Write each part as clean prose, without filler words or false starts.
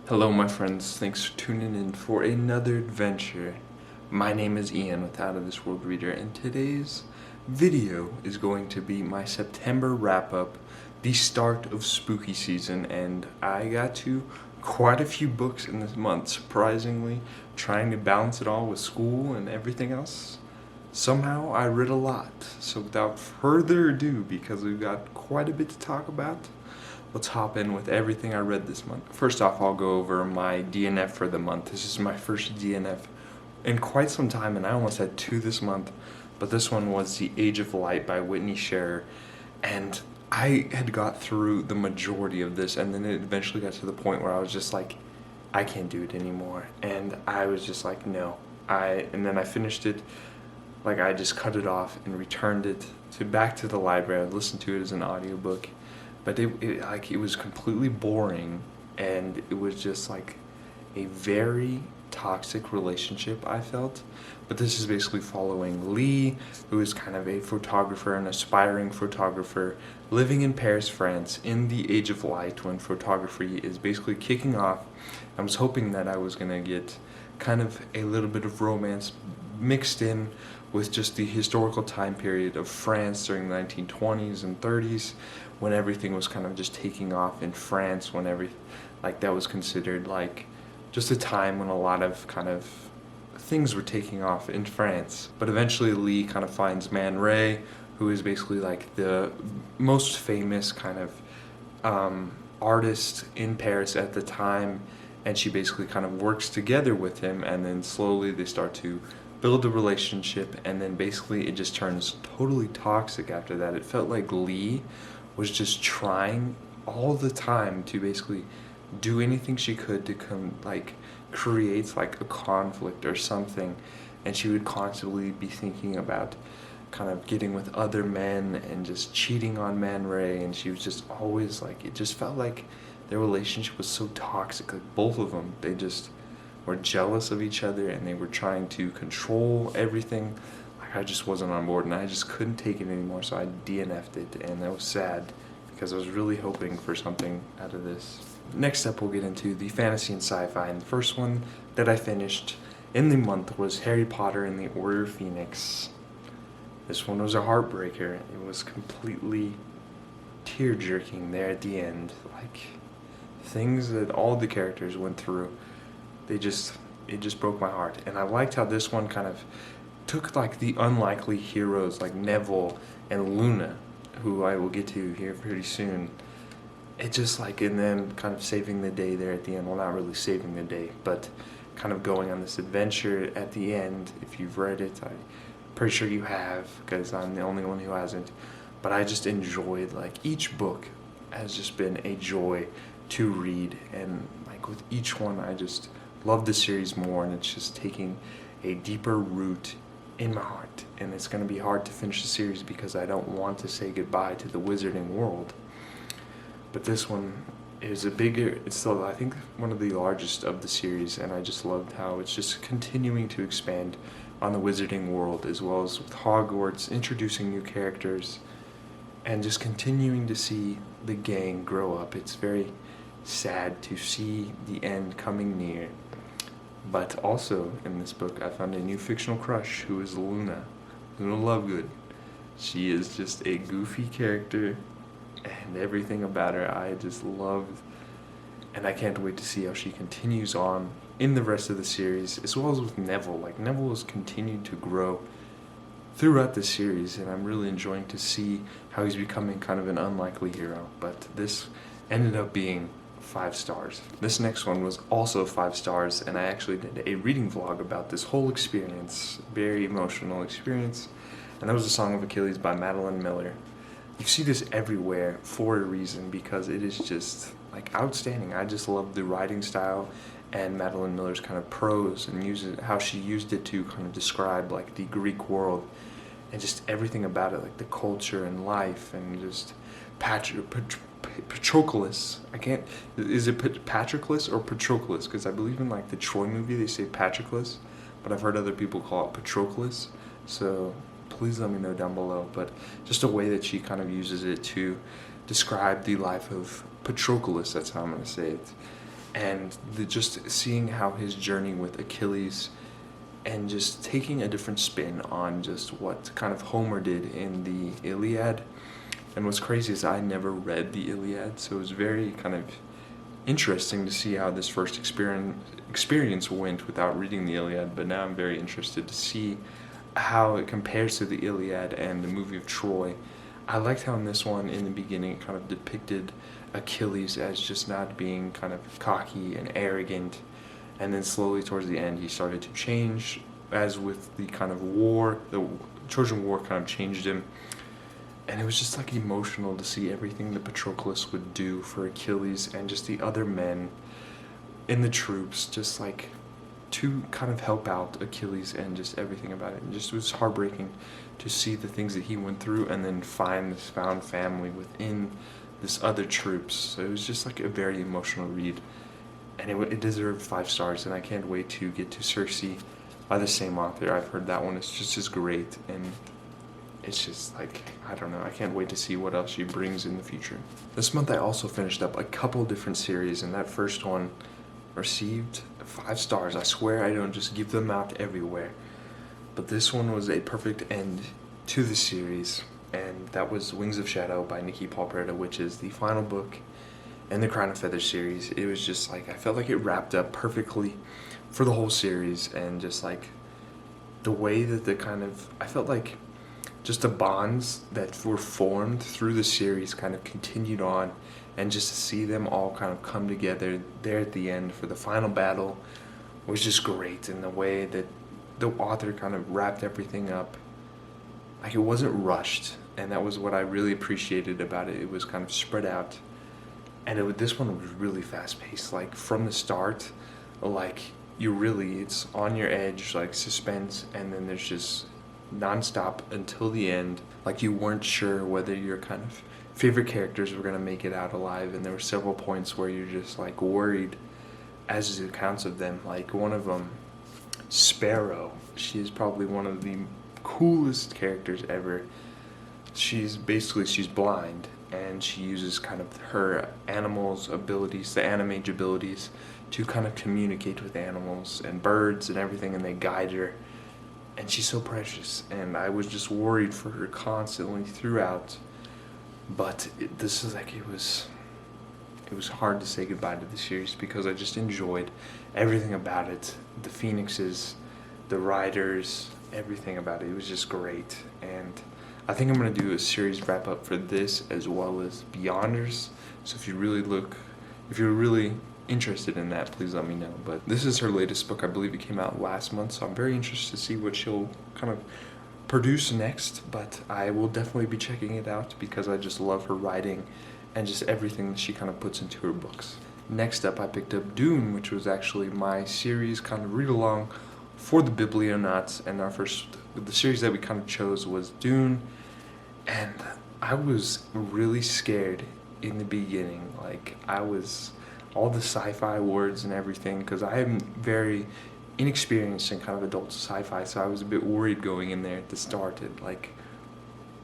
Hello my friends, thanks for tuning in for another adventure. My name is Ian with Out of This World Reader, and today's video is going to be my September wrap-up, the start of spooky season, and I got to quite a few books in this month, surprisingly, trying to balance it all with school and everything else. Somehow I read a lot, so without further ado, because we've got quite a bit to talk about, let's hop in with everything I read this month. First off, I'll go over my DNF for the month. This is my first DNF in quite some time, and I almost had two this month, but this one was The Age of Light by Whitney Scherer, and I had got through the majority of this, and then it eventually got to the point where I was just like, I can't do it anymore, and I was just like, no. And then I finished it, like I just cut it off and returned it back to the library. I listened to it as an audiobook, but it was completely boring, and it was just like a very toxic relationship, I felt. But this is basically following Lee, who is kind of a photographer, an aspiring photographer living in Paris, France in the Age of Light, when photography is basically kicking off. I was hoping that I was going to get kind of a little bit of romance mixed in with just the historical time period of France during the 1920s and 30s, when everything was kind of just taking off in France, when that was considered like just a time when a lot of kind of things were taking off in France. But eventually Lee kind of finds Man Ray, who is basically like the most famous kind of artist in Paris at the time, and she basically kind of works together with him, and then slowly they start to build a relationship, and then basically it just turns totally toxic after that. It felt like Lee was just trying all the time to basically do anything she could to create like a conflict or something, and she would constantly be thinking about kind of getting with other men and just cheating on Man Ray, and she was just always like, it just felt like their relationship was so toxic. Like both of them, they just were jealous of each other, and they were trying to control everything. Like I just wasn't on board, and I just couldn't take it anymore, so I DNF'd it, and that was sad because I was really hoping for something out of this. Next up, we'll get into the fantasy and sci-fi, and the first one that I finished in the month was Harry Potter and the Order of Phoenix. This one was a heartbreaker. It was completely tear-jerking there at the end. Like, things that all the characters went through, it just broke my heart. And I liked how this one kind of took like the unlikely heroes like Neville and Luna, who I will get to here pretty soon. It just like, and then kind of saving the day there at the end. Well, not really saving the day, but kind of going on this adventure at the end. If you've read it, I'm pretty sure you have, because I'm the only one who hasn't. But I just enjoyed, like, each book has just been a joy to read, and like with each one I just love the series more, and it's just taking a deeper root in my heart. And it's going to be hard to finish the series because I don't want to say goodbye to the wizarding world. But this one is it's still, I think, one of the largest of the series, and I just loved how it's just continuing to expand on the wizarding world, as well as with Hogwarts, introducing new characters, and just continuing to see the gang grow up. It's very sad to see the end coming near. But also, in this book, I found a new fictional crush, who is Luna Lovegood. She is just a goofy character, and everything about her I just loved, and I can't wait to see how she continues on in the rest of the series, as well as with Neville. Like, Neville has continued to grow throughout the series, and I'm really enjoying to see how he's becoming kind of an unlikely hero. But this ended up being 5 stars. This next one was also 5 stars, and I actually did a reading vlog about this whole experience, very emotional experience, and that was The Song of Achilles by Madeline Miller. You see this everywhere for a reason, because it is just like outstanding. I just love the writing style and Madeline Miller's kind of prose, and how she used it to kind of describe like the Greek world and just everything about it, like the culture and life, and just Patroclus. Is it Patroclus or Patroclus? Because I believe in like the Troy movie they say Patroclus, but I've heard other people call it Patroclus. So please let me know down below. But just a way that she kind of uses it to describe the life of Patroclus, that's how I'm going to say it. and just seeing how his journey with Achilles and just taking a different spin on just what kind of Homer did in the Iliad. And what's crazy is I never read the Iliad, so it was very kind of interesting to see how this first experience went without reading the Iliad, but now I'm very interested to see how it compares to the Iliad and the movie of Troy. I liked how in this one, in the beginning, it kind of depicted Achilles as just not being kind of cocky and arrogant, and then slowly towards the end he started to change, as with the kind of war, the Trojan War kind of changed him. And it was just like emotional to see everything that Patroclus would do for Achilles and just the other men in the troops, just like to kind of help out Achilles and just everything about it. And just it was heartbreaking to see the things that he went through and then find this found family within this other troops. So it was just like a very emotional read, and it deserved 5 stars, and I can't wait to get to Circe by the same author. I've heard that one is just as great, and it's just like, I don't know, I can't wait to see what else she brings in the future. This month I also finished up a couple different series, and that first one received 5 stars. I swear I don't just give them out everywhere. But this one was a perfect end to the series, and that was Wings of Shadow by Nikki Paul Peretta, which is the final book in the Crown of Feathers series. It was just like, I felt like it wrapped up perfectly for the whole series, and just like the way that I felt like just the bonds that were formed through the series kind of continued on, and just to see them all kind of come together there at the end for the final battle was just great. And the way that the author kind of wrapped everything up, like it wasn't rushed, and that was what I really appreciated about it. It was kind of spread out, and this one was really fast paced, like from the start, like it's on your edge, like suspense, and then there's just non-stop until the end. Like you weren't sure whether your kind of favorite characters were going to make it out alive, and there were several points where you're just like worried as to accounts of them. Like one of them, Sparrow, she is probably one of the coolest characters ever. She's blind, and she uses kind of her animals abilities, the animage abilities, to kind of communicate with animals and birds and everything, and they guide her. And she's so precious, and I was just worried for her constantly throughout. But it was hard to say goodbye to the series because I just enjoyed everything about it. The phoenixes, the riders, everything about it. It was just great. And I think I'm going to do a series wrap up for this as well as Beyonders. So if you're really interested in that, please let me know. But this is her latest book. I believe it came out last month, so I'm very interested to see what she'll kind of produce next. But I will definitely be checking it out because I just love her writing and just everything that she kind of puts into her books. Next up, I picked up Dune, which was actually my series kind of read along for the Biblionauts, and the series that we kind of chose was Dune. And I was really scared in the beginning. Like all the sci-fi words and everything, because I am very inexperienced in kind of adult sci-fi, so I was a bit worried going in there at the start, and like,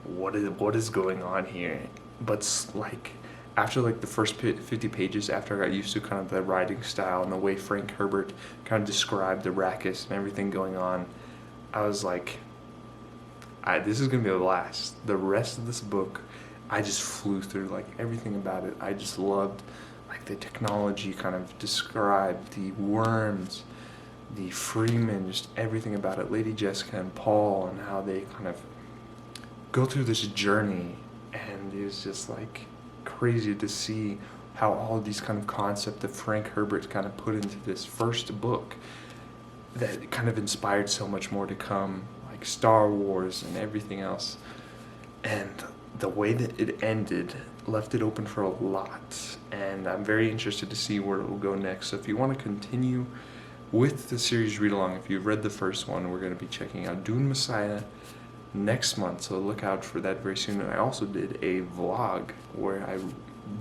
what is going on here? But like, after like the first 50 pages, after I got used to kind of the writing style and the way Frank Herbert kind of described Arrakis and everything going on, I was like, this is gonna be a blast. The rest of this book, I just flew through, like everything about it. I just loved like the technology kind of described, the worms, the Freeman, just everything about it. Lady Jessica and Paul, and how they kind of go through this journey, and it was just like crazy to see how all of these kind of concepts that Frank Herbert kind of put into this first book that kind of inspired so much more to come, like Star Wars and everything else. And the way that it ended left it open for a lot, and I'm very interested to see where it will go next. So if you want to continue with the series read along, if you've read the first one, we're going to be checking out Dune Messiah next month, so look out for that very soon. And I also did a vlog where I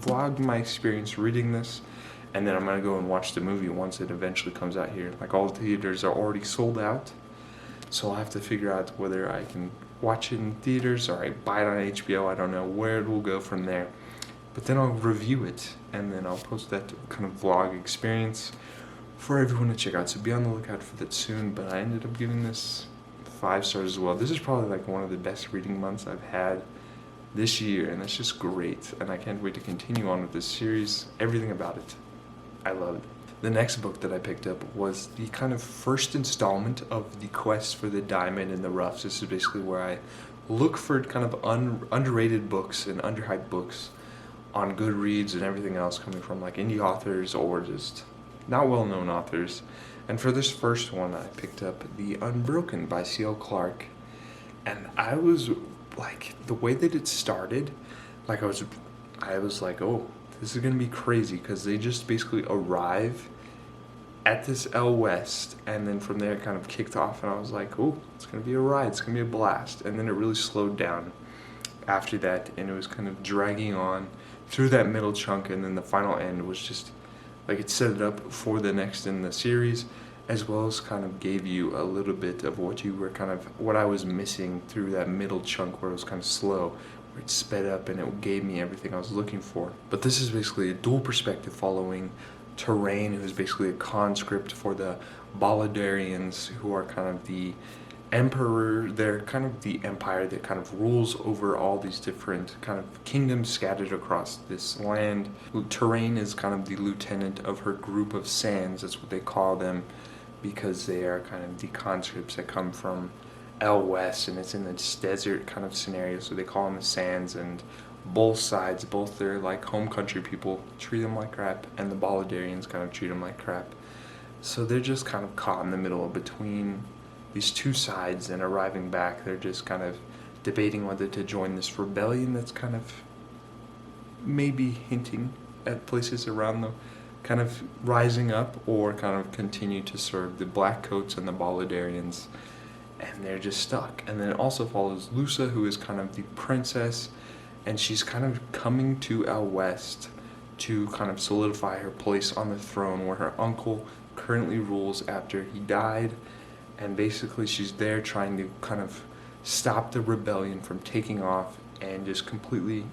vlogged my experience reading this, and then I'm going to go and watch the movie once it eventually comes out here. Like, all the theaters are already sold out, so I'll have to figure out whether I can watch it in theaters or I buy it on HBO. I don't know where it will go from there. but then I'll review it, and then I'll post that kind of vlog experience for everyone to check out. So be on the lookout for that soon. But I ended up giving this 5 stars as well. This is probably like one of the best reading months I've had this year, and it's just great. And I can't wait to continue on with this series. Everything about it, I love it. The next book that I picked up was the kind of first installment of the quest for the diamond in the rough. This is basically where I look for kind of underrated books and underhyped books on Goodreads and everything else coming from like indie authors or just not well-known authors. And for this first one, I picked up The Unbroken by C.L. Clarke. And I was like, the way that it started, like I was like, oh, this is gonna be crazy, because they just basically arrive at this L West, and then from there it kind of kicked off, and I was like, oh, it's gonna be a ride, it's gonna be a blast. And then it really slowed down after that, and it was kind of dragging on through that middle chunk, and then the final end was just like it set it up for the next in the series, as well as kind of gave you a little bit of what I was missing through that middle chunk where it was kind of slow, where it sped up and it gave me everything I was looking for. But this is basically a dual perspective following Terrain, who is basically a conscript for the Baladarians, who are kind of the emperor. They're kind of the empire that kind of rules over all these different kind of kingdoms scattered across this land. Terrain is kind of the lieutenant of her group of sands, that's what they call them, because they are kind of the conscripts that come from L West, and it's in this desert kind of scenario, so they call them the sands. And both sides, both their like home country people treat them like crap, and the Baladarians kind of treat them like crap. So they're just kind of caught in the middle between these two sides, and arriving back, they're just kind of debating whether to join this rebellion that's kind of maybe hinting at places around them kind of rising up, or kind of continue to serve the Blackcoats and the Baladarians, and they're just stuck. And then it also follows Lusa, who is kind of the princess, and she's kind of coming to L West to kind of solidify her place on the throne where her uncle currently rules after he died. And basically she's there trying to kind of stop the rebellion from taking off and just completely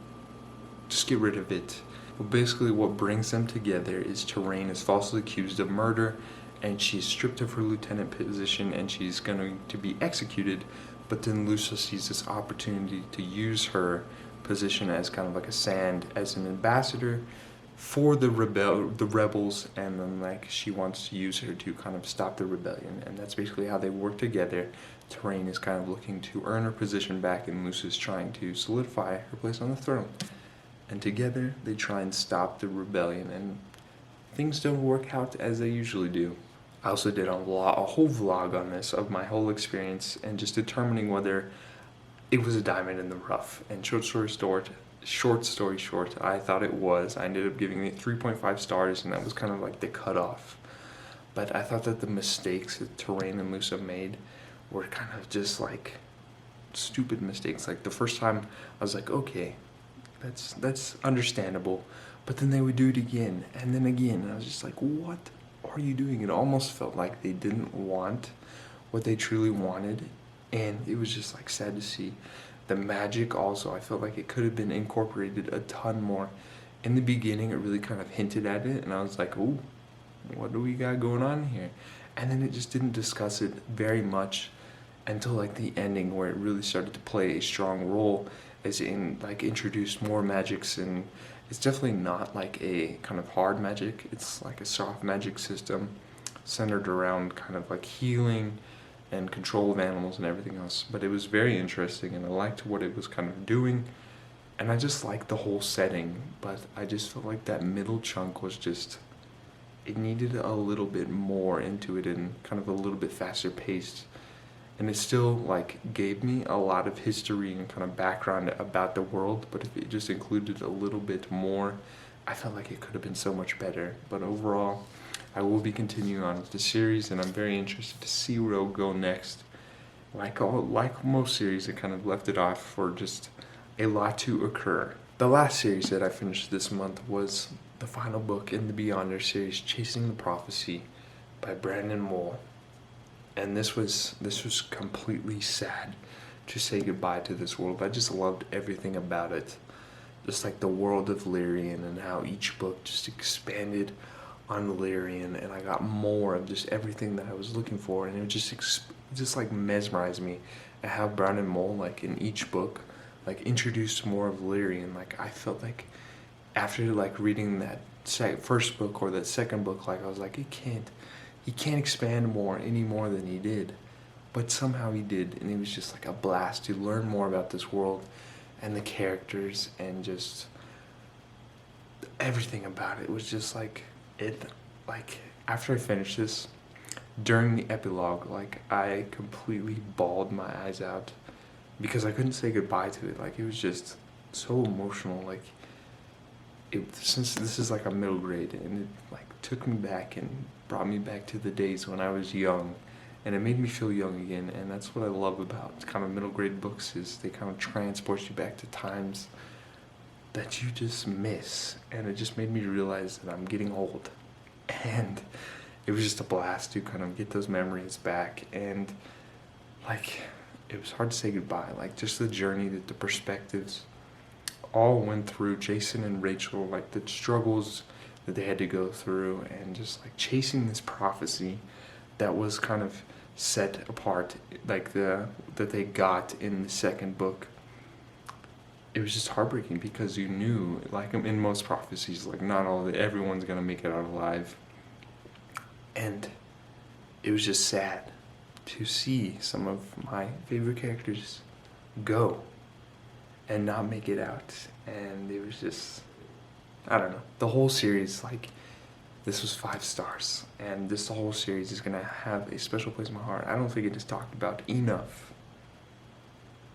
just get rid of it. But basically what brings them together is Terrain is falsely accused of murder, and she's stripped of her lieutenant position, and she's going to be executed. But then Lusa sees this opportunity to use her position as kind of like a sand, as an ambassador for the rebels, and then like she wants to use her to kind of stop the rebellion. And that's basically how they work together. Terrain is kind of looking to earn her position back, and Lusa's trying to solidify her place on the throne. And together they try and stop the rebellion, and things don't work out as they usually do. I also did a whole vlog on this, of my whole experience and just determining whether it was a diamond in the rough. And short story short, I thought it was. I ended up giving it 3.5 stars, and that was kind of like the cutoff. But I thought that the mistakes that Terrain and Lusa made were kind of just like stupid mistakes. Like the first time I was like, okay, that's understandable. But then they would do it again and then again, and I was just like, what are you doing? It almost felt like they didn't want what they truly wanted, and it was just like sad to see. The magic also, I felt like it could have been incorporated a ton more. In the beginning, it really kind of hinted at it, and I was like, oh, what do we got going on here? And then it just didn't discuss it very much until like the ending, where it really started to play a strong role, as in like introduced more magics. And it's definitely not like a kind of hard magic, it's like a soft magic system centered around kind of like healing and control of animals and everything else. But it was very interesting, and I liked what it was kind of doing, and I just liked the whole setting. But I just felt like that middle chunk was just, it needed a little bit more into it, and kind of a little bit faster paced. And it still like gave me a lot of history and kind of background about the world, but if it just included a little bit more, I felt like it could have been so much better. But overall, I will be continuing on with the series, and I'm very interested to see where it'll go next. Like most series, it kind of left it off for just a lot to occur. The last series that I finished this month was the final book in the Beyonder series, Chasing the Prophecy by Brandon Moore. And this was completely sad to say goodbye to this world. I just loved everything about it. just like the world of Lyrian and how each book just expanded on Lyrian, and I got more of just everything that I was looking for, and it just like mesmerized me at how Brown and Mole, like in each book, like introduced more of Lyrian. Like I felt like after like reading that first book or that second book, like I was like, he can't expand more any more than he did, but somehow he did, and it was just like a blast to learn more about this world and the characters and just everything about it. It was just like it. Like after I finished this, during the epilogue, like I completely bawled my eyes out because I couldn't say goodbye to it. Like it was just so emotional. Like since this is like a middle grade, and it like took me back and brought me back to the days when I was young, and it made me feel young again. And that's what I love about kind of middle grade books, is they kind of transport you back to times that you just miss. And it just made me realize that I'm getting old, and it was just a blast to kind of get those memories back. And like it was hard to say goodbye, like just the journey, that the perspectives all went through, Jason and Rachel, like the struggles that they had to go through, and just like chasing this prophecy that was kind of set apart, like that they got in the second book. It was just heartbreaking because you knew, like in most prophecies, like not everyone's gonna make it out alive, and it was just sad to see some of my favorite characters go and not make it out. And it was just, I don't know, the whole series, like this was 5 stars, and this whole series is gonna have a special place in my heart. I don't think it is talked about enough,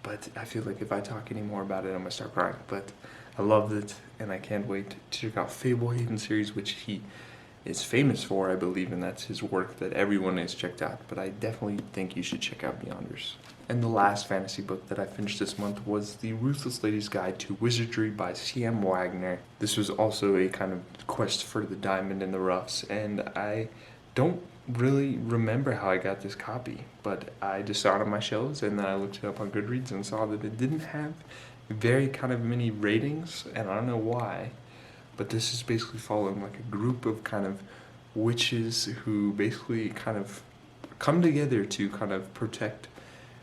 but I feel like if I talk any more about it, I'm gonna start crying. But I loved it, and I can't wait to check out Fablehaven series, which he is famous for, I believe, and that's his work that everyone has checked out. But I definitely think you should check out Beyonders. And the last fantasy book that I finished this month was The Ruthless Lady's Guide to Wizardry by C.M. Wagner. This was also a kind of quest for the diamond in the roughs, and I don't really remember how I got this copy, but I just saw it on my shelves, and then I looked it up on Goodreads and saw that it didn't have very kind of many ratings, and I don't know why. But this is basically following like a group of kind of witches who basically kind of come together to kind of protect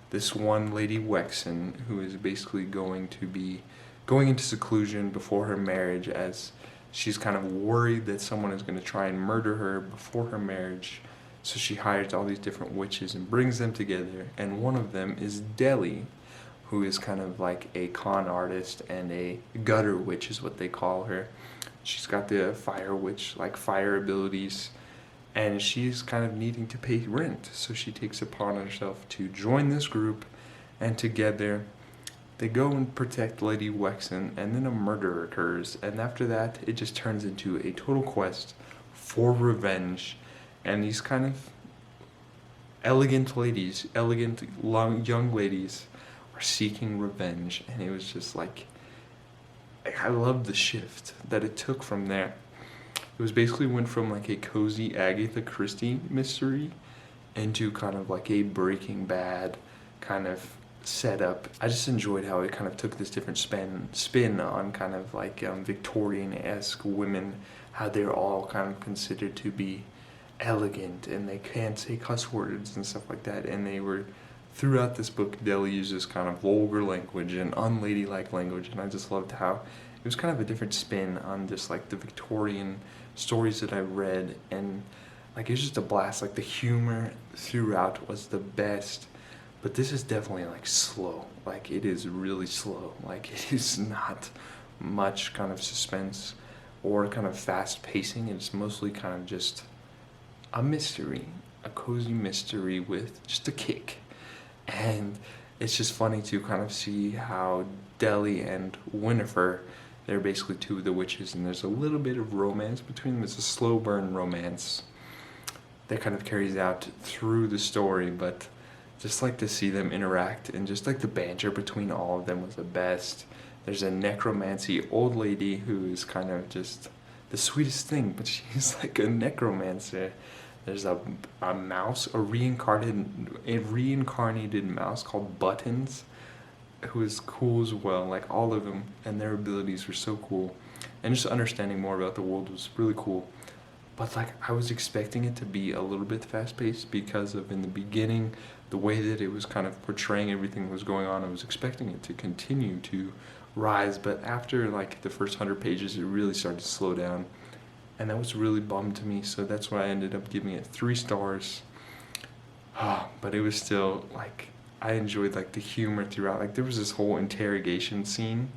this one Lady Wexen, who is basically going to be going into seclusion before her marriage, as she's kind of worried that someone is going to try and murder her before her marriage. So she hires all these different witches and brings them together, and one of them is Deli, who is kind of like a con artist and a gutter witch is what they call her. She's got the fire witch, like fire abilities, and she's kind of needing to pay rent. So she takes upon herself to join this group, and together they go and protect Lady Wexen, and then a murder occurs. And after that, it just turns into a total quest for revenge. And these kind of elegant young ladies are seeking revenge. And it was just like, I love the shift that it took from there. It was basically went from like a cozy Agatha Christie mystery into kind of like a Breaking Bad kind of setup. I just enjoyed how it kind of took this different spin on kind of like Victorian-esque women, how they're all kind of considered to be elegant and they can't say cuss words and stuff like that. And they were, throughout this book, Deli uses kind of vulgar language and unladylike language, and I just loved how it was kind of a different spin on just like the Victorian stories that I read, and like it was just a blast. Like the humor throughout was the best, but this is definitely like slow. Like it is really slow. Like it is not much kind of suspense or kind of fast pacing. It's mostly kind of just a mystery, a cozy mystery with just a kick. And it's just funny to kind of see how Deli and Winifred, they're basically two of the witches, and there's a little bit of romance between them. It's a slow burn romance that kind of carries out through the story, but just like to see them interact, and just like the banter between all of them was the best. There's a necromancy old lady who is kind of just the sweetest thing, but she's like a necromancer. There's a mouse, a reincarnated mouse called Buttons, who was cool as well. Like all of them and their abilities were so cool, and just understanding more about the world was really cool. But like I was expecting it to be a little bit fast paced because of in the beginning the way that it was kind of portraying everything that was going on. I was expecting it to continue to rise, but after like the first 100 pages, it really started to slow down, and that was really bummed to me. So that's why I ended up giving it 3 stars. But it was still like I enjoyed like the humor throughout. Like there was this whole interrogation scene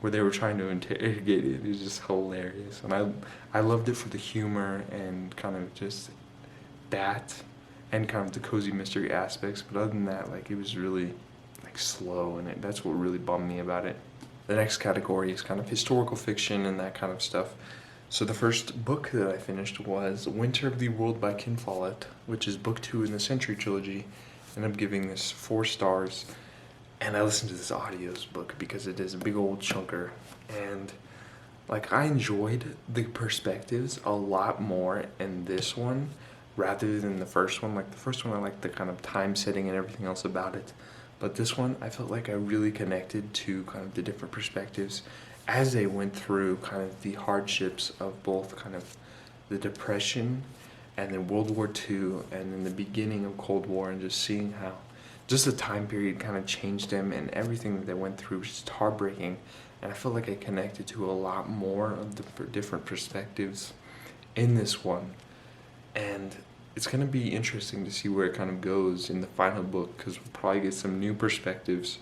where they were trying to interrogate it. It was just hilarious, and I loved it for the humor and kind of just that, and kind of the cozy mystery aspects. But other than that, like it was really like slow, and that's what really bummed me about it. The next category is kind of historical fiction and that kind of stuff. So the first book that I finished was Winter of the World by Ken Follett, which is book 2 in the Century trilogy, and I'm giving this 4 stars. And I listened to this audios book because it is a big old chunker, and like I enjoyed the perspectives a lot more in this one rather than the first one. Like the first one I liked the kind of time setting and everything else about it, but this one I felt like I really connected to kind of the different perspectives as they went through kind of the hardships of both kind of the Depression and then World War II and then the beginning of Cold War, and just seeing how just the time period kind of changed them, and everything that they went through was just heartbreaking. And I felt like I connected to a lot more of the different perspectives in this one. And it's going to be interesting to see where it kind of goes in the final book, because we'll probably get some new perspectives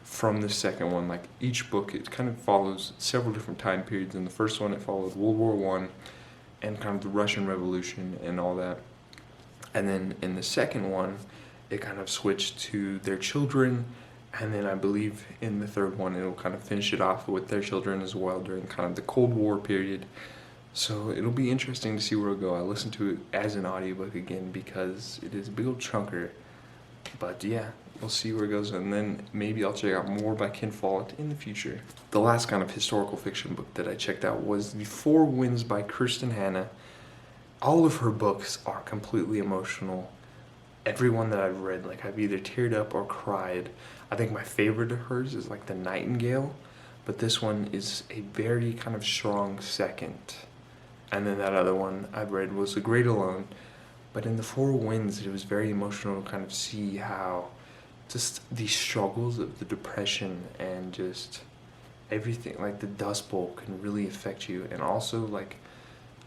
from the second one. Like each book, it kind of follows several different time periods. In the first one, it followed World War One and kind of the Russian Revolution and all that. And then in the second one, it kind of switched to their children, and then I believe in the third one it'll kind of finish it off with their children as well during kind of the Cold War period. So it'll be interesting to see where it'll go. I listened to it as an audiobook again because it is a big old chunker. But yeah, we'll see where it goes, and then maybe I'll check out more by Ken Follett in the future. The last kind of historical fiction book that I checked out was The Four Winds by Kirsten Hanna. All of her books are completely emotional. Every one that I've read, like I've either teared up or cried. I think my favorite of hers is like The Nightingale, but this one is a very kind of strong second. And then that other one I've read was The Great Alone. But in The Four Winds, it was very emotional to kind of see how just the struggles of the Depression and just everything, like the Dust Bowl can really affect you. And also like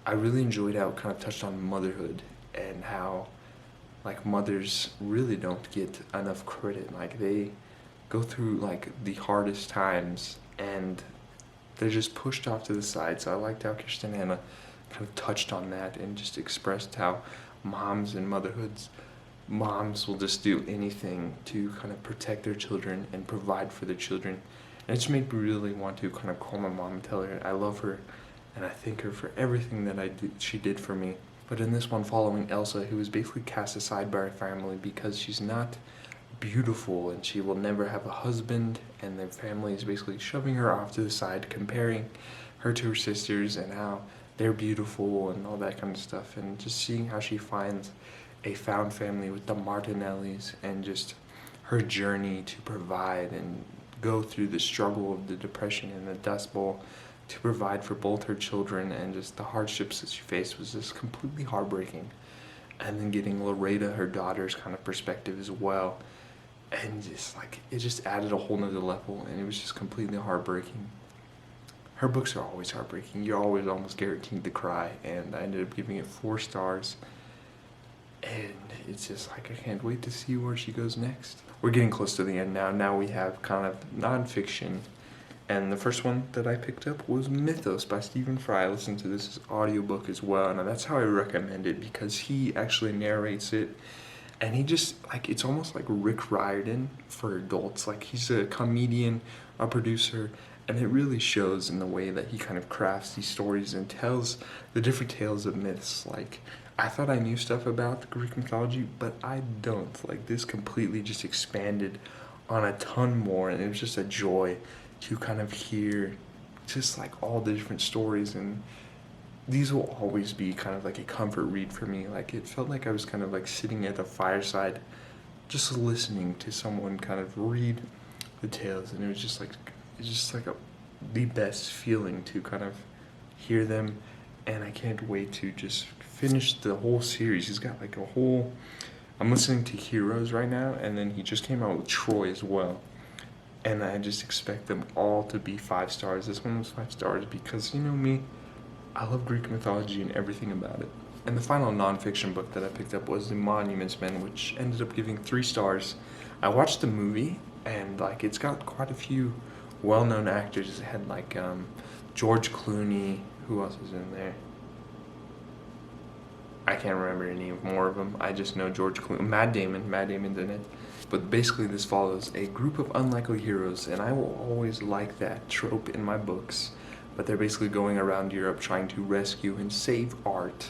I really enjoyed how it kind of touched on motherhood and how like mothers really don't get enough credit. Like they go through like the hardest times and they're just pushed off to the side. So I liked how Kirsten Hanna kind of touched on that and just expressed how moms and moms will just do anything to kind of protect their children and provide for their children. And it just made me really want to kind of call my mom and tell her I love her and I thank her for everything that she did for me. But in this one, following Elsa, who was basically cast aside by her family because she's not beautiful and she will never have a husband, and their family is basically shoving her off to the side, comparing her to her sisters and how they're beautiful and all that kind of stuff, and just seeing how she finds a found family with the Martinellis and just her journey to provide and go through the struggle of the Depression and the Dust Bowl to provide for both her children, and just the hardships that she faced was just completely heartbreaking. And then getting Loretta, her daughter's kind of perspective as well, and just like it just added a whole nother level, and it was just completely heartbreaking. Her books are always heartbreaking. You're always almost guaranteed to cry, and I ended up giving it 4 stars. And it's just like I can't wait to see where she goes next. We're getting close to the end now. Now we have kind of non-fiction. And the first one that I picked up was Mythos by Stephen Fry. I listened to this as audiobook as well, and that's how I recommend it because he actually narrates it. And he just, like, it's almost like Rick Riordan for adults. Like, he's a comedian, a producer, and it really shows in the way that he kind of crafts these stories and tells the different tales of myths. Like, I thought I knew stuff about the Greek mythology, but I don't. Like, this completely just expanded on a ton more, and it was just a joy to kind of hear just like all the different stories, and these will always be kind of like a comfort read for me. Like it felt like I was kind of like sitting at a fireside just listening to someone kind of read the tales, and it's just like the best feeling to kind of hear them, and I can't wait to just finish the whole series. He's got like a whole. I'm listening to Heroes right now, and then he just came out with Troy as well, and I just expect them all to be 5 stars. This one was 5 stars because, you know me, I love Greek mythology and everything about it. And the final non-fiction book that I picked up was The Monuments Men, which ended up giving 3 stars. I watched the movie, and like it's got quite a few well-known actors. It had like George Clooney. Who else is in there? I can't remember any more of them. I just know George Clooney, Matt Damon's in it. But basically this follows a group of unlikely heroes, and I will always like that trope in my books. But they're basically going around Europe trying to rescue and save art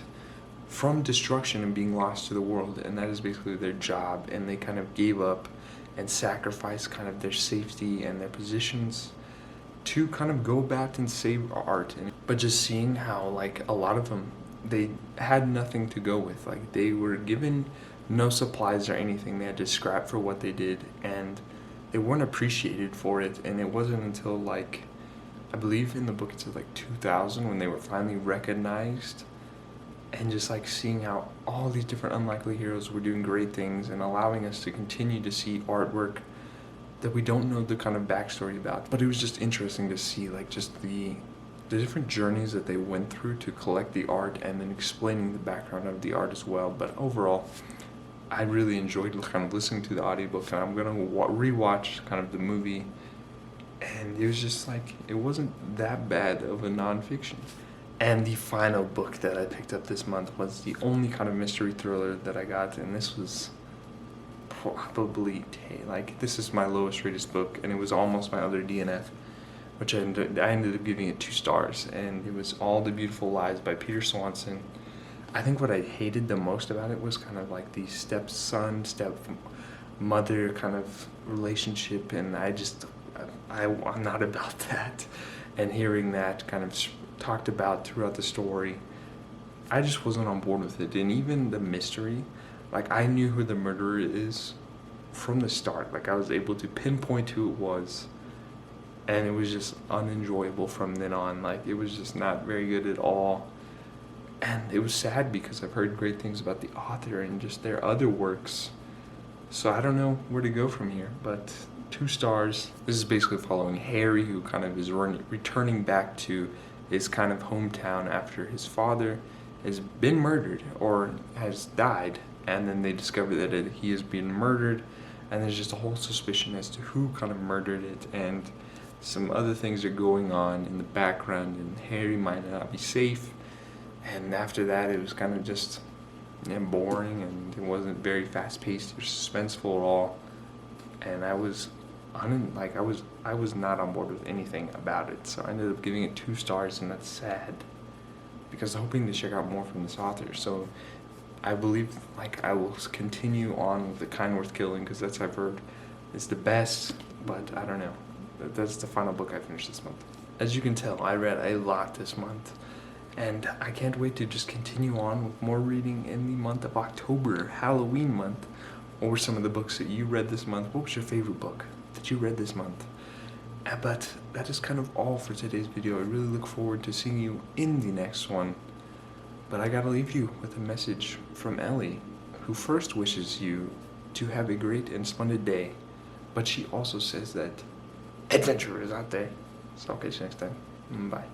from destruction and being lost to the world, and that is basically their job, and they kind of gave up and sacrificed kind of their safety and their positions to kind of go back and save art. But just seeing how like a lot of them, they had nothing to go with. Like they were given no supplies or anything. They had to scrap for what they did, and they weren't appreciated for it. And it wasn't until like, I believe in the book it says like 2000 when they were finally recognized. And just like seeing how all these different unlikely heroes were doing great things and allowing us to continue to see artwork that we don't know the kind of backstory about. But it was just interesting to see like just the different journeys that they went through to collect the art, and then explaining the background of the art as well. But overall, I really enjoyed kind of listening to the audiobook, and I'm gonna rewatch kind of the movie, and it was just like, it wasn't that bad of a nonfiction. And the final book that I picked up this month was the only kind of mystery thriller that I got, and this was probably like, this is my lowest rated book, and it was almost my other DNF, which I ended up giving it 2 stars, and it was All the Beautiful Lies by Peter Swanson. I think what I hated the most about it was kind of like the stepson, stepmother kind of relationship, and I'm not about that. And hearing that kind of talked about throughout the story, I just wasn't on board with it. And even the mystery, like I knew who the murderer is from the start. Like I was able to pinpoint who it was, and it was just unenjoyable from then on. Like it was just not very good at all. And it was sad because I've heard great things about the author and just their other works. So I don't know where to go from here, but 2 stars. This is basically following Harry, who kind of is returning back to his kind of hometown after his father has been murdered or has died, and then they discover that he has been murdered, and there's just a whole suspicion as to who kind of murdered it, and some other things are going on in the background, and Harry might not be safe. And after that, it was kind of just boring, and it wasn't very fast-paced or suspenseful at all. And I was not on board with anything about it, so I ended up giving it 2 stars, and that's sad because I'm hoping to check out more from this author. So I believe like I will continue on with The Kind Worth Killing, because that's, I've heard, is the best, but I don't know. That's the final book I finished this month. As you can tell, I read a lot this month, and I can't wait to just continue on with more reading in the month of October, Halloween month. What were some of the books that you read this month? What was your favorite book that you read this month? But that is kind of all for today's video. I really look forward to seeing you in the next one. But I gotta leave you with a message from Ellie, who first wishes you to have a great and splendid day, but she also says that adventure is out there. So I'll catch you next time. Bye.